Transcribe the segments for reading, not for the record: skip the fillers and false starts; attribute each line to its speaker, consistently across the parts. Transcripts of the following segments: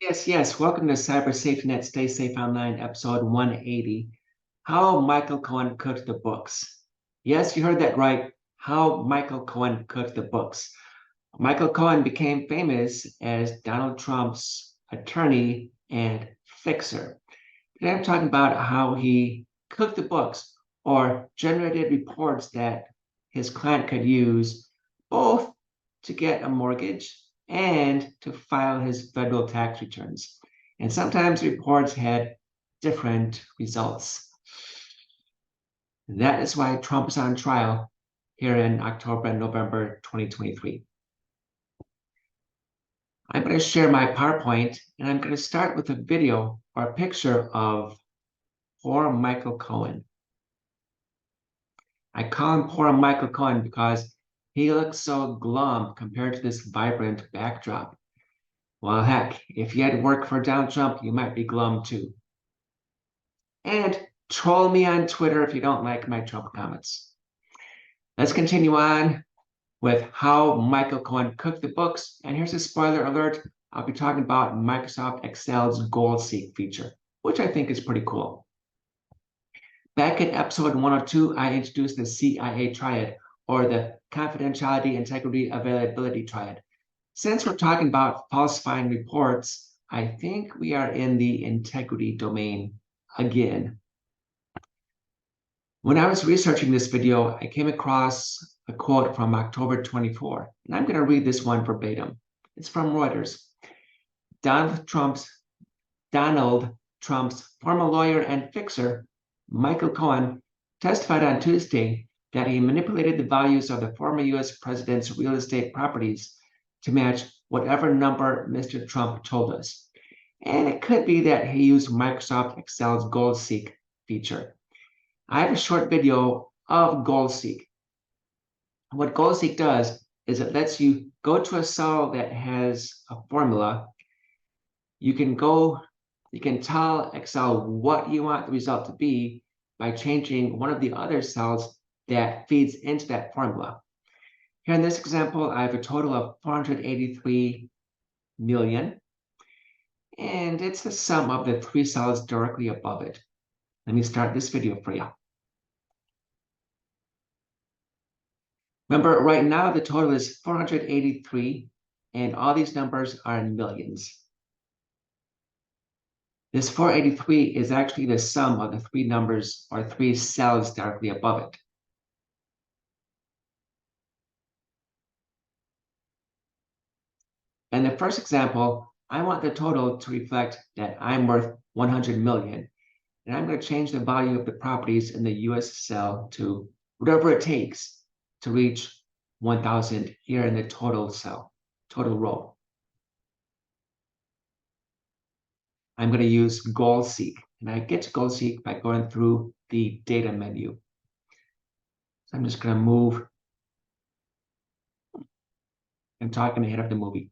Speaker 1: Yes. Welcome to Cyber Safety Net Stay Safe Online, episode 180. How Michael Cohen cooked the books. Yes, you heard that right. How Michael Cohen cooked the books. Michael Cohen became famous as Donald Trump's attorney and fixer. Today I'm talking about how he cooked the books or generated reports that his client could use both to get a mortgage and to file his federal tax returns. And sometimes reports had different results. That is why Trump is on trial here in October and November 2023. I'm going to share my PowerPoint, and I'm going to start with a video or a picture of poor Michael Cohen. I call him poor Michael Cohen because he looks so glum compared to this vibrant backdrop. Well, heck, if you had worked for Donald Trump, you might be glum too. And troll me on Twitter if you don't like my Trump comments. Let's continue on with how Michael Cohen cooked the books. And here's a spoiler alert. I'll be talking about Microsoft Excel's goal seek feature, which I think is pretty cool. Back in episode 102, I introduced the CIA triad, or the confidentiality, integrity, availability triad. Since we're talking about falsifying reports, I think we are in the integrity domain again. When I was researching this video, I came across a quote from October 24, and I'm going to read this one verbatim. It's from Reuters. Donald Trump's former lawyer and fixer, Michael Cohen, testified on Tuesday that he manipulated the values of the former U.S. president's real estate properties to match whatever number Mr. Trump told us. And it could be that he used Microsoft Excel's Goal Seek feature. I have a short video of Goal Seek. What Goal Seek does is it lets you go to a cell that has a formula. You can tell Excel what you want the result to be by changing one of the other cells that feeds into that formula. Here in this example, I have a total of 483 million, and it's the sum of the three cells directly above it. Let me start this video for you. Remember, right now the total is 483, and all these numbers are in millions. This 483 is actually the sum of the three numbers or three cells directly above it. In the first example, I want the total to reflect that I'm worth 100 million, and I'm going to change the value of the properties in the US cell to whatever it takes to reach 1,000 here in the total cell, total row. I'm going to use Goal Seek, and I get to Goal Seek by going through the data menu. So I'm just going to move and talking ahead of the movie.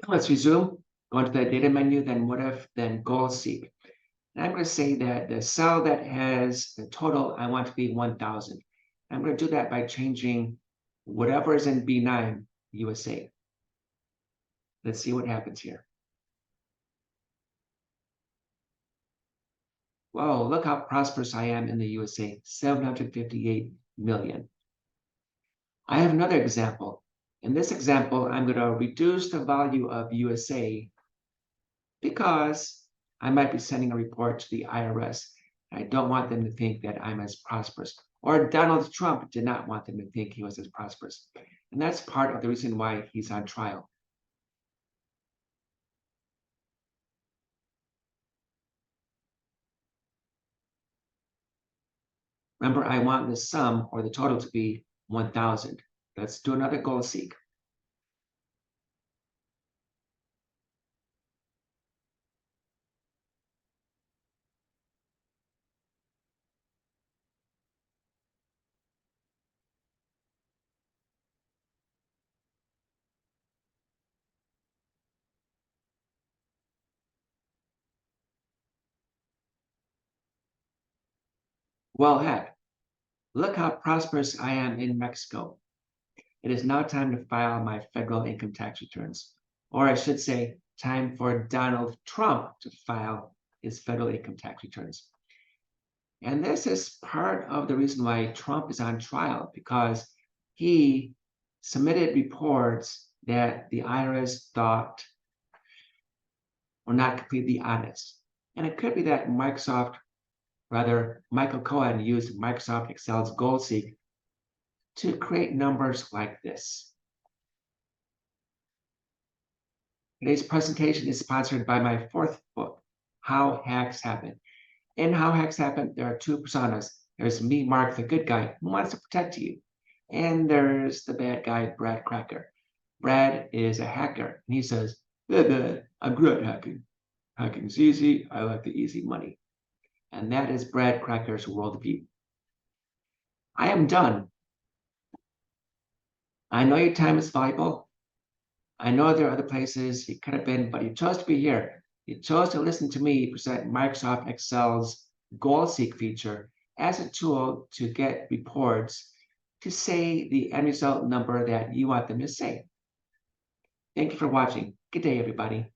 Speaker 1: Let's resume. Go into the data menu, then Goal Seek. And I'm going to say that the cell that has the total, I want to be 1,000. I'm going to do that by changing whatever is in B9, USA. Let's see what happens here. Whoa, look how prosperous I am in the USA, 758 million. I have another example. In this example, I'm going to reduce the value of USA because I might be sending a report to the IRS. I don't want them to think that I'm as prosperous. Or Donald Trump did not want them to think he was as prosperous. And that's part of the reason why he's on trial. Remember, I want the sum or the total to be 1,000. Let's do another goal seek. Well, heck, look how prosperous I am in Mexico. It is now time to file my federal income tax returns. Or I should say, time for Donald Trump to file his federal income tax returns. And this is part of the reason why Trump is on trial, because he submitted reports that the IRS thought were not completely honest. And it could be that Michael Cohen used Microsoft Excel's GoalSeek to create numbers like this. Today's presentation is sponsored by my fourth book, How Hacks Happen. In How Hacks Happen, there are two personas. There's me, Mark, the good guy, who wants to protect you. And there's the bad guy, Brad Cracker. Brad is a hacker, and he says, I'm good at hacking. Hacking's easy. I like the easy money. And that is Brad Cracker's worldview. I am done. I know your time is valuable. I know there are other places you could have been, but you chose to be here. You chose to listen to me present Microsoft Excel's Goal Seek feature as a tool to get reports to say the end result number that you want them to say. Thank you for watching. Good day, everybody.